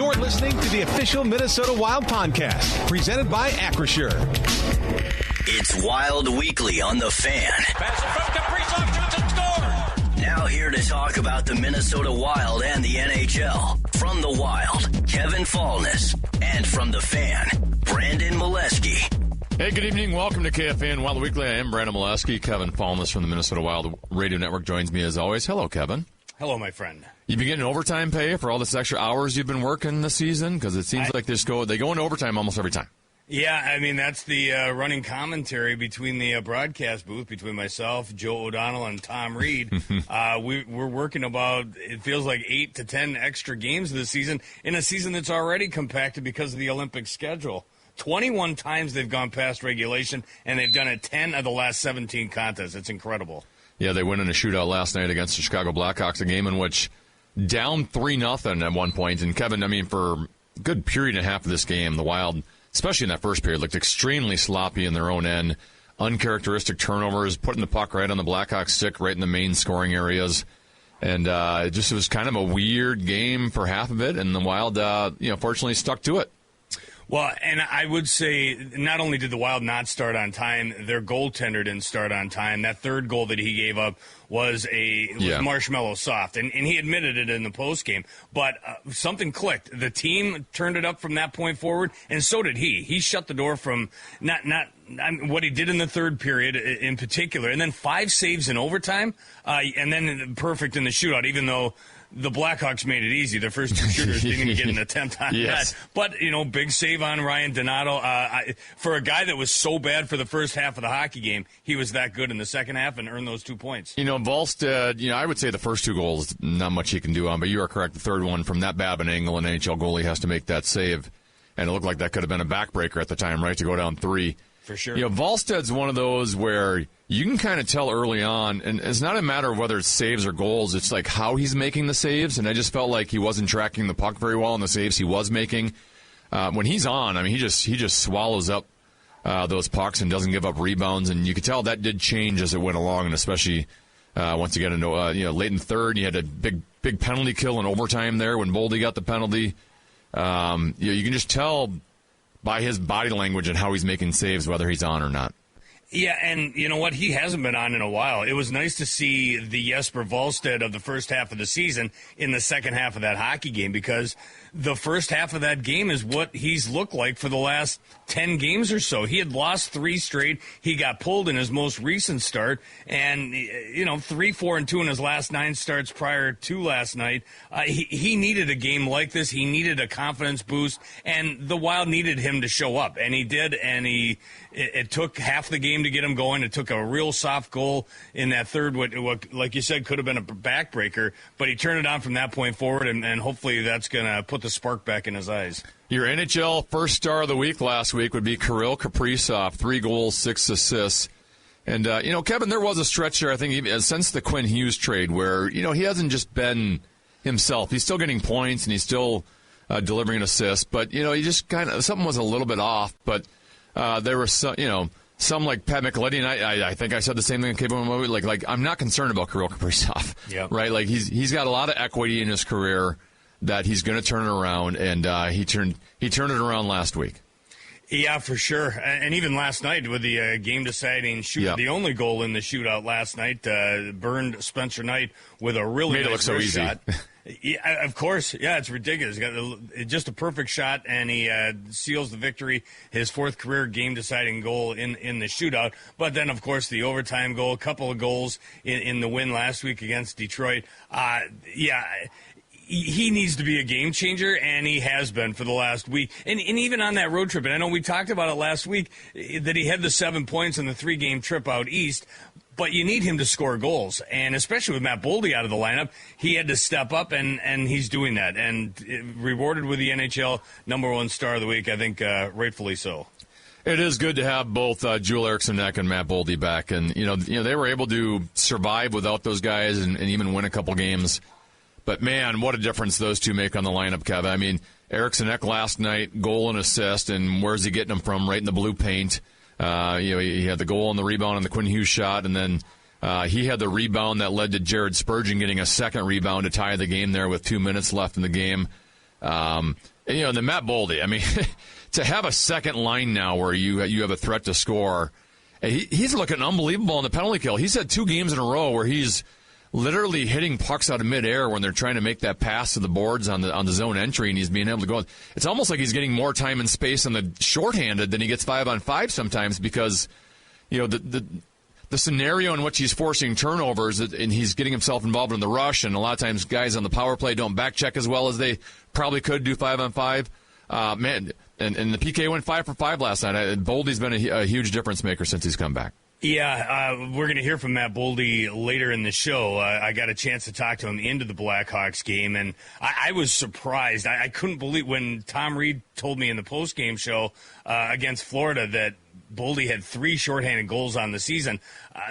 You're listening to the official Minnesota Wild podcast, presented by Acrisure. It's Wild Weekly on The Fan. Pass it from Kaprizov, shoots and scores! Now here to talk about the Minnesota Wild and the NHL. From the Wild, Kevin Fallness. And from The Fan, Brandon Molesky. Hey, good evening. Welcome to KFAN Wild Weekly. I am Brandon Molesky. Kevin Fallness from the Minnesota Wild Radio Network joins me as always. Hello, Kevin. Hello, my friend. You been getting overtime pay for all this extra hours you've been working this season? Because it seems like they go into overtime almost every time. Yeah, I mean, that's the running commentary between the broadcast booth, between myself, Joe O'Donnell, and Tom Reed. We're working about, it feels like 8 to 10 extra games this season, in a season that's already compacted because of the Olympic schedule. 21 times they've gone past regulation, and they've done it 10 of the last 17 contests. It's incredible. Yeah, they went in a shootout last night against the Chicago Blackhawks, a game in which down 3-0 at one point. And Kevin, I mean, for a good period and a half of this game, the Wild, especially in that first period, looked extremely sloppy in their own end. Uncharacteristic turnovers, putting the puck right on the Blackhawks' stick, right in the main scoring areas. And it was kind of a weird game for half of it, and the Wild, fortunately stuck to it. Well, and I would say not only did the Wild not start on time, their goaltender didn't start on time. That third goal that he gave up was marshmallow soft, and he admitted it in the postgame. But something clicked. The team turned it up from that point forward, and so did he. He shut the door from not what he did in the third period in particular, and then 5 saves in overtime, and then perfect in the shootout, even though the Blackhawks made it easy. Their first 2 shooters didn't even get an attempt on that. But, big save on Ryan Donato. For a guy that was so bad for the first half of the hockey game, he was that good in the second half and earned those 2 points. Volstead, I would say the first 2 goals, not much he can do on, but you are correct. The third one, from that bad of an angle, an NHL goalie has to make that save. And it looked like that could have been a backbreaker at the time, right, to go down 3. For sure. Volstead's one of those where you can kind of tell early on, and it's not a matter of whether it's saves or goals, it's like how he's making the saves, and I just felt like he wasn't tracking the puck very well in the saves he was making. When he's on, I mean, he just swallows up those pucks and doesn't give up rebounds, and you could tell that did change as it went along, and especially once you get into late in the third, you had a big penalty kill in overtime there when Boldy got the penalty. You can just tell by his body language and how he's making saves, whether he's on or not. Yeah, and you know what? He hasn't been on in a while. It was nice to see the Jesper Volstead of the first half of the season in the second half of that hockey game, because the first half of that game is what he's looked like for the last 10 games or so. He had lost 3 straight. He got pulled in his most recent start, and 3-4-2 in his last 9 starts prior to last night. He needed a game like this. He needed a confidence boost, and the Wild needed him to show up, and he did. And it took half the game to get him going. It took a real soft goal in that third, what like you said, could have been a backbreaker, but he turned it on from that point forward, and hopefully that's going to put the spark back in his eyes. Your NHL first star of the week last week would be Kirill Kaprizov, 3 goals, 6 assists. And, Kevin, there was a stretch there, I think, since the Quinn Hughes trade where, he hasn't just been himself. He's still getting points and he's still delivering an assist. But, he just kind of, something was a little bit off. But there were some like Pat Micheletti, and I think I said the same thing in KFAN. Like I'm not concerned about Kirill Kaprizov. Yep. Right? Like he's got a lot of equity in his career that he's going to turn it around, and he turned it around last week. Yeah, for sure. And even last night with the game-deciding shootout, the only goal in the shootout last night, burned Spencer Knight with a really made nice it look so easy. shot. Yeah, of course. Yeah, it's ridiculous. He's got just a perfect shot, and he seals the victory, his 4th career game-deciding goal in the shootout. But then, of course, the overtime goal, a couple of goals in the win last week against Detroit. He needs to be a game changer, and he has been for the last week. And even on that road trip, and I know we talked about it last week, that he had the 7 points in the 3-game trip out east, but you need him to score goals. And especially with Matt Boldy out of the lineup, he had to step up, and he's doing that. And rewarded with the NHL #1 star of the week, I think rightfully so. It is good to have both Joel Eriksson-Ek and Matt Boldy back. And, they were able to survive without those guys and even win a couple games. But, man, what a difference those two make on the lineup, Kevin. I mean, Eriksson-Ek last night, goal and assist, and where's he getting them from? Right in the blue paint. He had the goal and the rebound on the Quinn Hughes shot, and then he had the rebound that led to Jared Spurgeon getting a second rebound to tie the game there with 2 minutes left in the game. the Matt Boldy, I mean, to have a second line now where you have a threat to score, he's looking unbelievable in the penalty kill. He's had 2 games in a row where he's literally hitting pucks out of midair when they're trying to make that pass to the boards on the zone entry, and he's being able to go. It's almost like he's getting more time and space on the shorthanded than he gets 5-on-5 sometimes because, the scenario in which he's forcing turnovers and he's getting himself involved in the rush, and a lot of times guys on the power play don't back check as well as they probably could do 5-on-5. Man, and the PK went 5 for 5 last night. Boldy's been a huge difference maker since he's come back. Yeah, we're going to hear from Matt Boldy later in the show. I got a chance to talk to him into the Blackhawks game, and I was surprised. I couldn't believe when Tom Reed told me in the post-game show against Florida that Boldy had 3 shorthanded goals on the season.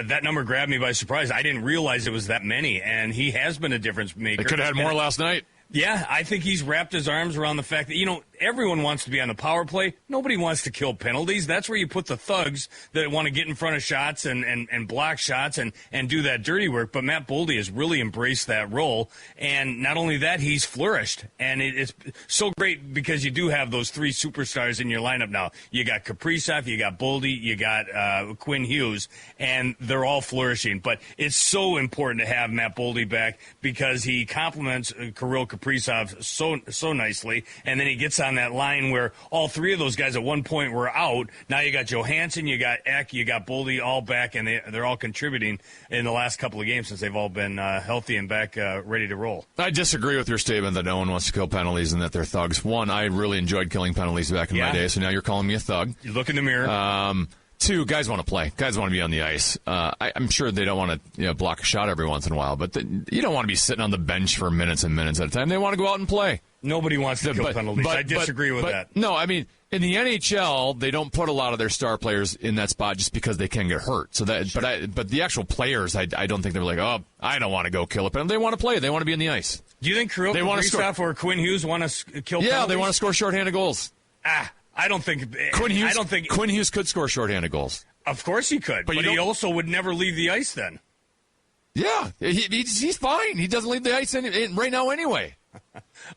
That number grabbed me by surprise. I didn't realize it was that many, and he has been a difference maker. They could have had more last night. Yeah, I think he's wrapped his arms around the fact that, everyone wants to be on the power play. Nobody wants to kill penalties. That's where you put the thugs that want to get in front of shots and block shots and do that dirty work. But Matt Boldy has really embraced that role. And not only that, he's flourished. And it's so great because you do have those 3 superstars in your lineup now. You got Kaprizov, you got Boldy, you got Quinn Hughes, and they're all flourishing. But it's so important to have Matt Boldy back because he complements Kirill Kaprizov so nicely. And then he gets on that line where all 3 of those guys at one point were out. Now you got Johansson, you got Eck, you got Boldy all back, and they're all contributing in the last couple of games since they've all been healthy and back ready to roll. I disagree with your statement that no one wants to kill penalties and that they're thugs. One, I really enjoyed killing penalties back in my day, so now you're calling me a thug. You look in the mirror. 2, guys want to play. Guys want to be on the ice. I'm sure they don't want to block a shot every once in a while, but you don't want to be sitting on the bench for minutes and minutes at a time. They want to go out and play. Nobody wants to kill penalties. I disagree with that. No, I mean, in the NHL, they don't put a lot of their star players in that spot just because they can get hurt. So but the actual players, I don't think they're like, oh, I don't want to go kill a penalty. They want to play. They want to be on the ice. Do you think Kirill Kaprizov or Quinn Hughes want to kill penalties? Yeah, they want to score shorthanded goals. I don't think Quinn Hughes could score shorthanded goals. Of course he could, but he also would never leave the ice then. Yeah, he's fine. He doesn't leave the ice right now anyway.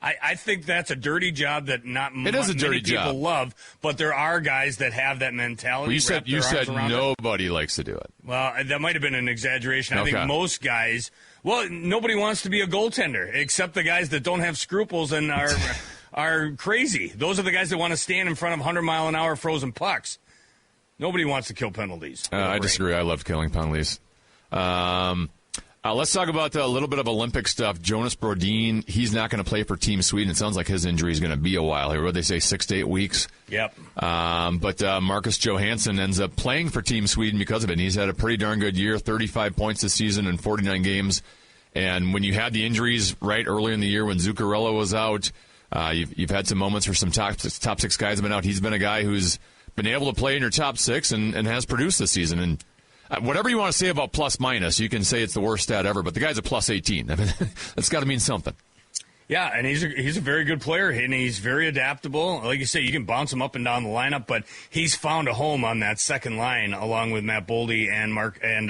I think that's a dirty job that not many people love, but there are guys that have that mentality. Well, you said nobody likes to do it. Well, that might have been an exaggeration. I think most guys, nobody wants to be a goaltender except the guys that don't have scruples and are crazy. Those are the guys that want to stand in front of 100-mile-an-hour frozen pucks. Nobody wants to kill penalties. I disagree. I love killing penalties. Let's talk about a little bit of Olympic stuff. Jonas Brodin, he's not going to play for Team Sweden. It sounds like his injury is going to be a while here. What did they say, 6 to 8 weeks? Yep. But Marcus Johansson ends up playing for Team Sweden because of it. And he's had a pretty darn good year, 35 points this season in 49 games. And when you had the injuries right early in the year when Zuccarello was out, you've had some moments where some top 6 guys have been out. He's been a guy who's been able to play in your top 6 and has produced this season. And whatever you want to say about plus minus, you can say it's the worst stat ever, but the guy's a plus 18. I mean, that's got to mean something. Yeah, and he's a very good player, and he's very adaptable. Like you say, you can bounce him up and down the lineup, but he's found a home on that second line along with Matt Boldy and Mark and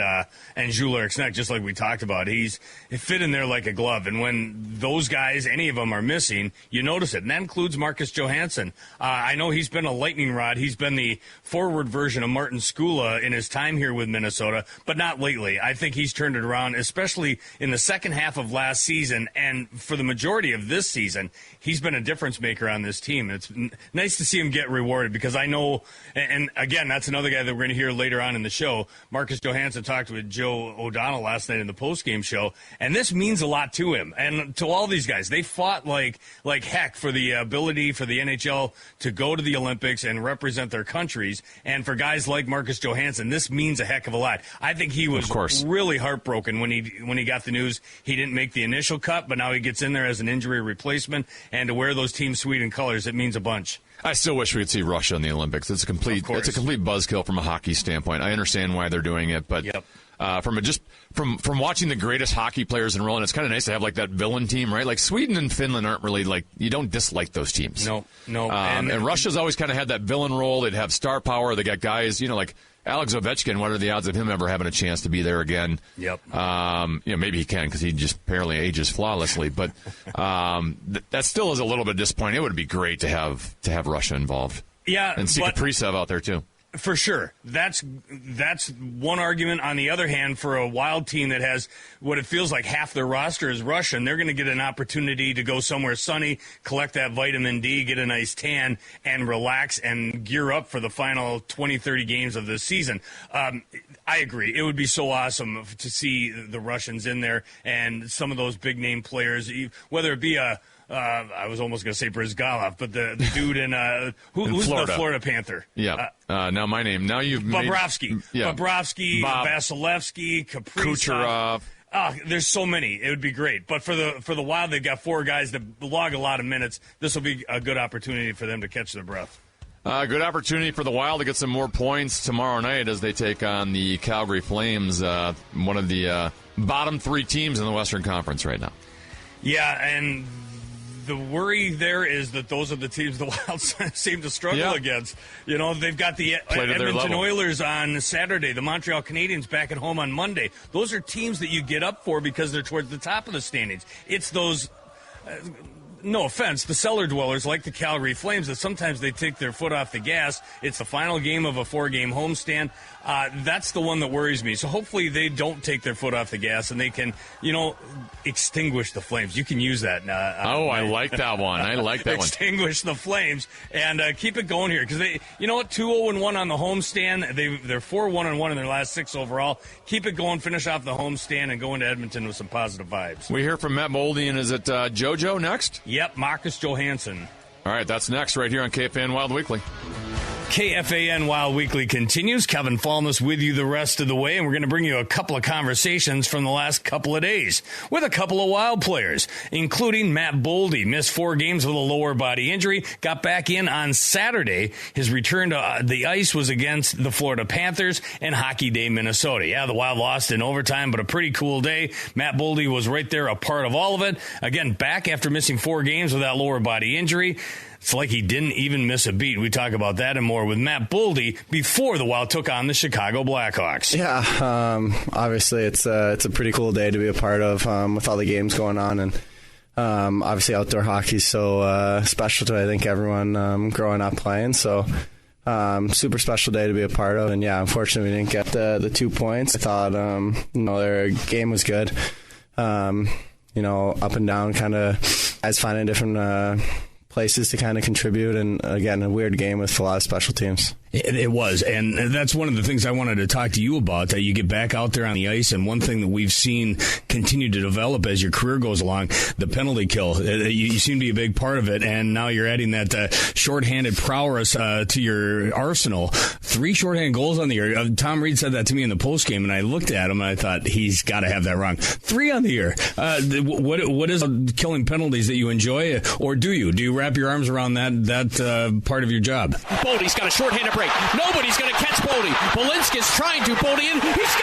Jules Eriksson, just like we talked about. It fit in there like a glove, and when those guys, any of them, are missing, you notice it, and that includes Marcus Johansson. I know he's been a lightning rod. He's been the forward version of Martin Skula in his time here with Minnesota, but not lately. I think he's turned it around, especially in the second half of last season, and for the majority of this season, he's been a difference maker on this team. It's nice to see him get rewarded because I know, and again, that's another guy that we're going to hear later on in the show. Marcus Johansson talked with Joe O'Donnell last night in the post-game show, and this means a lot to him and to all these guys. They fought like heck for the ability for the NHL to go to the Olympics and represent their countries, and for guys like Marcus Johansson, this means a heck of a lot. I think he was really heartbroken when he got the news he didn't make the initial cut, but now he gets in there as an injury replacement, and to wear those Team Sweden colors, it means a bunch. I still wish we could see Russia in the Olympics. It's a complete buzzkill from a hockey standpoint. I understand why they're doing it, but from watching the greatest hockey players in the world, and it's kind of nice to have like that villain team, right? Like Sweden and Finland aren't really like, you don't dislike those teams. No. And Russia's always kind of had that villain role. They'd have star power. They got guys, like Alex Ovechkin, what are the odds of him ever having a chance to be there again? Yep. Maybe he can because he just apparently ages flawlessly. But that still is a little bit disappointing. It would be great to have Russia involved. Yeah, and see Kaprizov out there too. For sure. That's one argument. On the other hand, for a Wild team that has what it feels like half their roster is Russian, they're going to get an opportunity to go somewhere sunny, collect that vitamin D, get a nice tan, and relax and gear up for the final 20, 30 games of the season. I agree. It would be so awesome to see the Russians in there and some of those big-name players, whether it be I was almost going to say Brizgalov, but the dude who's Florida. the Florida Panther? Yeah. Now my name. Now you've Bobrovsky. Bobrovsky, Bob. Vasilevsky, Kaprizov. Kucherov. There's so many. It would be great. But for the Wild, they've got 4 guys that log a lot of minutes. This will be a good opportunity for them to catch their breath. Good opportunity for the Wild to get some more points tomorrow night as they take on the Calgary Flames, one of the bottom 3 teams in the Western Conference right now. Yeah, and the worry there is that those are the teams the Wild seem to struggle against. You know, they've got the Edmonton Oilers on Saturday, the Montreal Canadiens back at home on Monday. Those are teams that you get up for because they're towards the top of the standings. It's those... no offense, the cellar dwellers like the Calgary Flames that sometimes they take their foot off the gas. It's the final game of a 4-game homestand. That's the one that worries me. So hopefully they don't take their foot off the gas and they can, extinguish the flames. You can use that. I like that one. I like that one. Extinguish the flames and keep it going here because they, 2-0-1 on the homestand. They're 4-1-1 in their last 6 overall. Keep it going. Finish off the homestand and go into Edmonton with some positive vibes. We hear from Matt Moldy, and is it JoJo next? Yep, Marcus Johansson. All right, that's next right here on KFAN Wild Weekly. KFAN Wild Weekly continues. Kevin Fallness with you the rest of the way, and we're going to bring you a couple of conversations from the last couple of days with a couple of Wild players, including Matt Boldy. Missed 4 games with a lower body injury, got back in on Saturday. His return to the ice was against the Florida Panthers and Hockey Day, Minnesota. Yeah, the Wild lost in overtime, but a pretty cool day. Matt Boldy was right there, a part of all of it. Again, back after missing 4 games with that lower body injury. It's like he didn't even miss a beat. We talk about that and more with Matt Boldy before the Wild took on the Chicago Blackhawks. Yeah, obviously it's a pretty cool day to be a part of with all the games going on. And obviously outdoor hockey is so special to, I think, everyone growing up playing. So super special day to be a part of. And, yeah, unfortunately we didn't get the 2 points. I thought, their game was good. Up and down, kind of as finding different places to kind of contribute, and again, a weird game with a lot of special teams. It was, and that's one of the things I wanted to talk to you about, that you get back out there on the ice, and one thing that we've seen continue to develop as your career goes along, the penalty kill. You seem to be a big part of it, and now you're adding that shorthanded prowess to your arsenal. 3 shorthanded goals on the year. Tom Reed said that to me in the postgame, and I looked at him, and I thought, he's got to have that wrong. 3 on the year. What is killing penalties that you enjoy, or do you? Do you wrap your arms around that part of your job? Boldy's got a shorthanded break. Nobody's going to catch Boldy. Bolinski's trying to. Boldy in. He scores!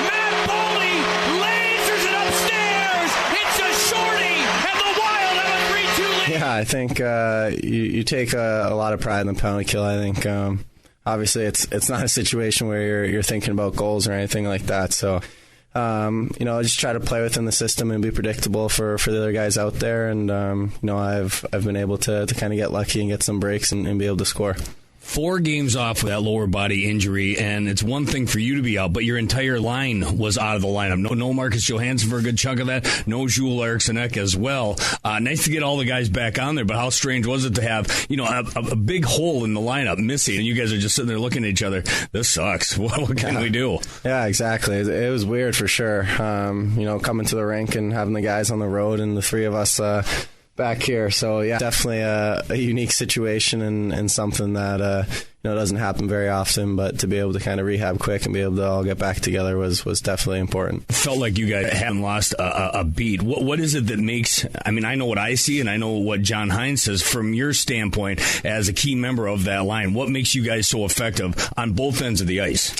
Matt Boldy lasers it upstairs. It's a shorty, and the Wild have a 3-2 lead. Yeah, I think you take a lot of pride in the penalty kill. I think obviously it's not a situation where you're thinking about goals or anything like that. So just try to play within the system and be predictable for the other guys out there. And, I've been able to kind of get lucky and get some breaks and be able to score. 4 games off with that lower body injury, and it's one thing for you to be out, but your entire line was out of the lineup. No Marcus Johansson for a good chunk of that. No Joel Eriksson-Ek as well. Nice to get all the guys back on there, but how strange was it to have, a big hole in the lineup missing, and you guys are just sitting there looking at each other. This sucks. What can we do? Yeah, exactly. It was weird for sure. Coming to the rink and having the guys on the road and the 3 of us back here. So, yeah, definitely a unique situation and something that doesn't happen very often, but to be able to kind of rehab quick and be able to all get back together was definitely important. Felt like you guys hadn't lost a beat. What is it that makes, I know what I see and I know what John Hines says from your standpoint as a key member of that line. What makes you guys so effective on both ends of the ice?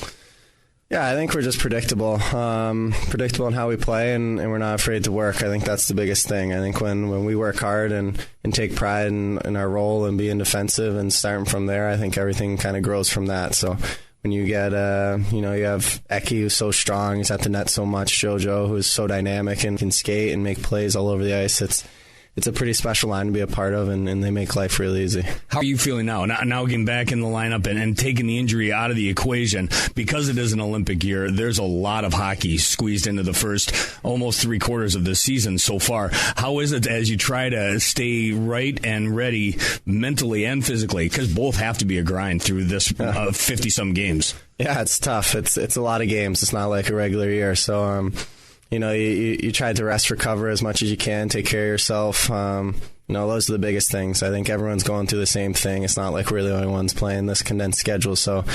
Yeah, I think we're just predictable in how we play, and we're not afraid to work. I think that's the biggest thing. I think when we work hard and take pride in our role and being defensive and starting from there, I think everything kind of grows from that. So when you get, you have Eki, who's so strong, he's at the net so much, JoJo, who's so dynamic and can skate and make plays all over the ice, it's a pretty special line to be a part of, and they make life really easy. How are you feeling now? Now getting back in the lineup and taking the injury out of the equation, because it is an Olympic year, there's a lot of hockey squeezed into the first almost 3/4 of the season so far. How is it as you try to stay right and ready mentally and physically? Because both have to be a grind through this 50-some games. Yeah, it's tough. It's a lot of games. It's not like a regular year. So, you try to rest, recover as much as you can, take care of yourself. Those are the biggest things. I think everyone's going through the same thing. It's not like we're the only ones playing this condensed schedule. So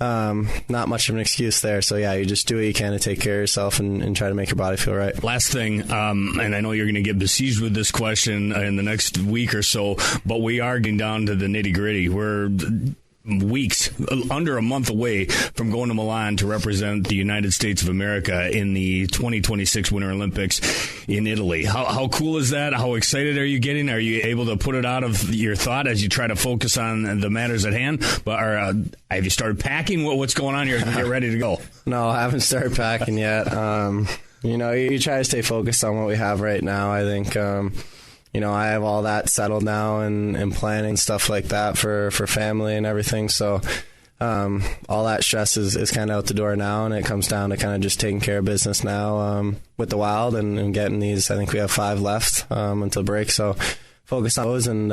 not much of an excuse there. So, yeah, you just do what you can to take care of yourself and try to make your body feel right. Last thing, and I know you're going to get besieged with this question in the next week or so, but we are getting down to the nitty-gritty. We're weeks, under a month away from going to Milan to represent the United States of America in the 2026 Winter Olympics in Italy. How cool is that? How excited are you getting? Are you able to put it out of your thought as you try to focus on the matters at hand? But have you started packing? What's going on here as we get ready to go? No, I haven't started packing yet. You try to stay focused on what we have right now. I think I have all that settled now and planning stuff like that for family and everything. So all that stress is kind of out the door now, and it comes down to kind of just taking care of business now with the Wild and getting these. I think we have 5 left until break. So focus on those and,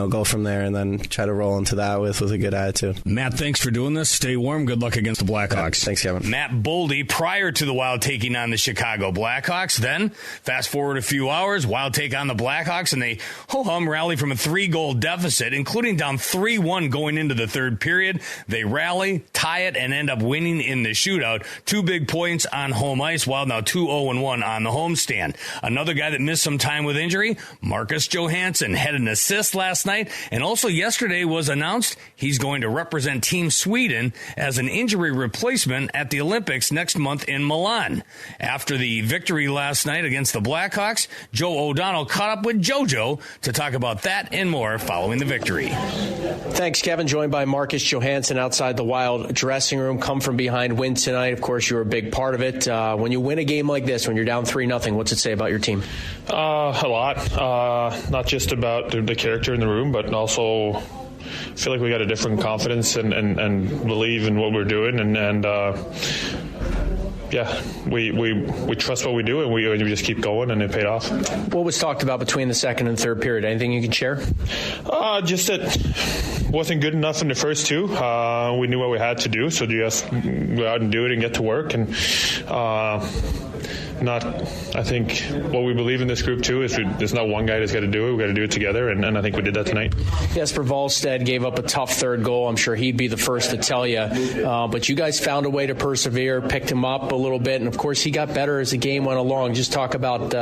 go from there and then try to roll into that with a good attitude. Matt, thanks for doing this. Stay warm. Good luck against the Blackhawks. Yeah, thanks, Kevin. Matt Boldy prior to the Wild taking on the Chicago Blackhawks. Then, fast forward a few hours, Wild take on the Blackhawks, and they ho-hum rally from a 3-goal deficit, including down 3-1 going into the third period. They rally, tie it, and end up winning in the shootout. 2 big points on home ice. Wild now 2-0-1 on the homestand. Another guy that missed some time with injury, Marcus Johansson, had an assist last night, and also yesterday was announced he's going to represent Team Sweden as an injury replacement at the Olympics next month in Milan. After the victory last night against the Blackhawks, Joe O'Donnell caught up with JoJo to talk about that and more following the victory. Thanks, Kevin. Joined by Marcus Johansson outside the Wild dressing room. Come from behind win tonight. Of course, you were a big part of it. When you win a game like this, when you're down 3-0, what's it say about your team? A lot. Not just about the character in the room, but also I feel like we got a different confidence and believe in what we're doing, and we trust what we do, and we just keep going, and it paid off. What was talked about between the second and third period? Anything you can share? Just that wasn't good enough in the first 2. We knew what we had to do, so just go out and do it and get to work. And I think what we believe in this group too is there's not one guy that's got to do it. We got to do it together, and I think we did that tonight. Jesper Wallstedt gave up a tough third goal. I'm sure he'd be the first to tell you. But you guys found a way to persevere, picked him up a little bit, and of course he got better as the game went along. Just talk about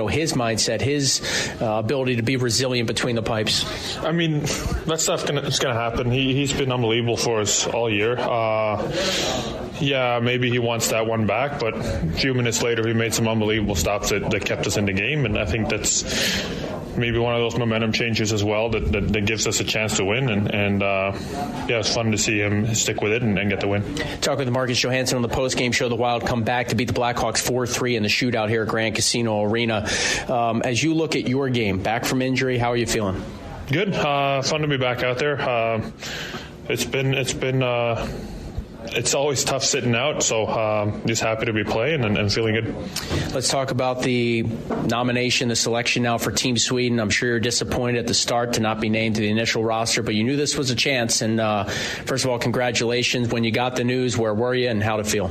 his mindset, his ability to be resilient between the pipes. I mean, that stuff's gonna happen. He's been unbelievable for us all year. Maybe he wants that one back, but a few minutes later he made some unbelievable stops that kept us in the game, and I think that's maybe one of those momentum changes as well that gives us a chance to win, and it's fun to see him stick with it and get the win. Talk with Marcus Johansson on the post-game show. The Wild come back to beat the Blackhawks 4-3 in the shootout here at Grand Casino Arena. As you look at your game, back from injury, how are you feeling? Good. Fun to be back out there. It's always tough sitting out, so just happy to be playing and feeling good. Let's talk about the nomination, the selection now for Team Sweden. I'm sure you're disappointed at the start to not be named to the initial roster, but you knew this was a chance. And first of all, congratulations. When you got the news, where were you and how did it feel?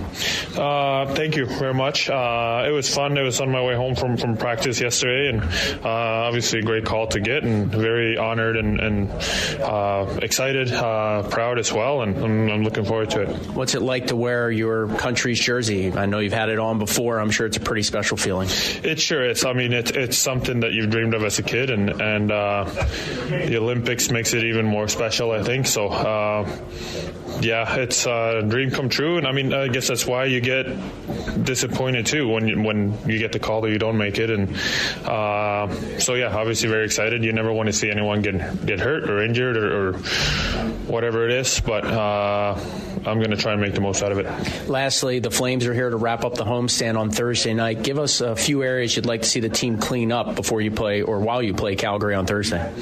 Thank you very much. It was fun. It was on my way home from practice yesterday, and obviously a great call to get, and very honored and excited, proud as well, and I'm looking forward to it. What's it like to wear your country's jersey? I know you've had it on before. I'm sure it's a pretty special feeling. It sure is. I mean, it's something that you've dreamed of as a kid, and the Olympics makes it even more special, I think. So, yeah, it's a dream come true, and I mean, I guess that's why you get disappointed too when you get the call that you don't make it, and so yeah, obviously very excited. You never want to see anyone get hurt or injured or whatever it is, but I'm going to try and make the most out of it. Lastly, the Flames are here to wrap up the homestand on Thursday night. Give us a few areas you'd like to see the team clean up before you play or while you play Calgary on Thursday.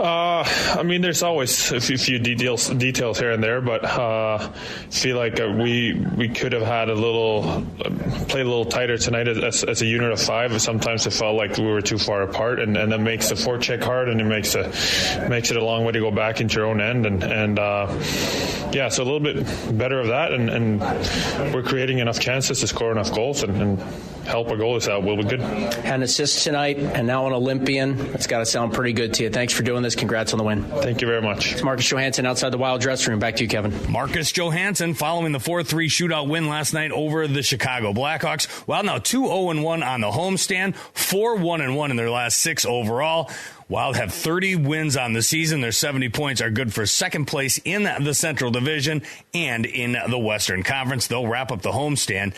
I mean, there's always a few details here and there, but feel like we could have had played a little tighter tonight as a unit of 5. Sometimes it felt like we were too far apart, and that makes the forecheck hard, and it makes it a long way to go back into your own end, and yeah, so a little bit better of that, and we're creating enough chances to score enough goals and help our goalies out. We'll be good. Had an assist tonight, and now an Olympian. That's got to sound pretty good to you. Thanks for doing this. Congrats on the win. Thank you very much. It's Marcus Johansson outside the Wild dressing room. Back to you, Kevin. Marcus Johansson following the 4-3 shootout win last night over the Chicago Blackhawks. Wild now 2-0-1 on the homestand, 4-1-1 in their last 6 overall. Wild have 30 wins on the season. Their 70 points are good for second place in the Central Division and in the Western Conference. They'll wrap up the homestand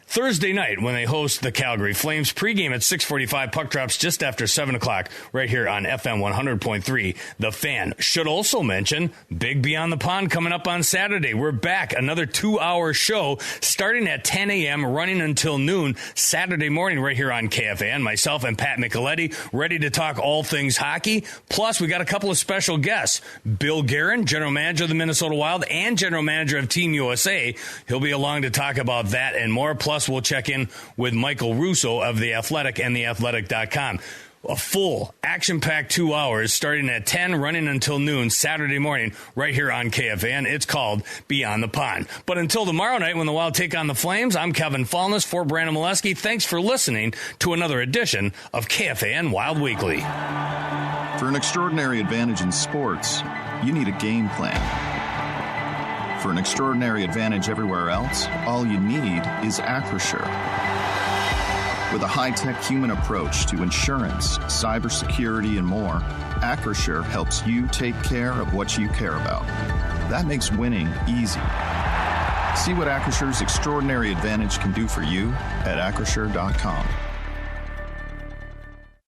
Thursday night when they host the Calgary Flames. Pregame at 6:45. Puck drops just after 7 o'clock right here on FM 100.3. The Fan. Should also mention Big Beyond the Pond coming up on Saturday. We're back. Another 2-hour show starting at 10 a.m. running until noon Saturday morning right here on KFAN. Myself and Pat Micheletti ready to talk all things hockey. Plus, we got a couple of special guests. Bill Guerin, General Manager of the Minnesota Wild and General Manager of Team USA. He'll be along to talk about that and more. Plus, we'll check in with Michael Russo of The Athletic and TheAthletic.com. A full, action-packed 2 hours starting at 10, running until noon Saturday morning right here on KFAN. It's called Beyond the Pond. But until tomorrow night when the Wild take on the Flames, I'm Kevin Fallness for Brandon Molesky. Thanks for listening to another edition of KFAN Wild Weekly. For an extraordinary advantage in sports, you need a game plan. For an extraordinary advantage everywhere else, all you need is Acrisure. With a high-tech human approach to insurance, cybersecurity, and more, Acrisure helps you take care of what you care about. That makes winning easy. See what Acrisure's extraordinary advantage can do for you at Acrisure.com.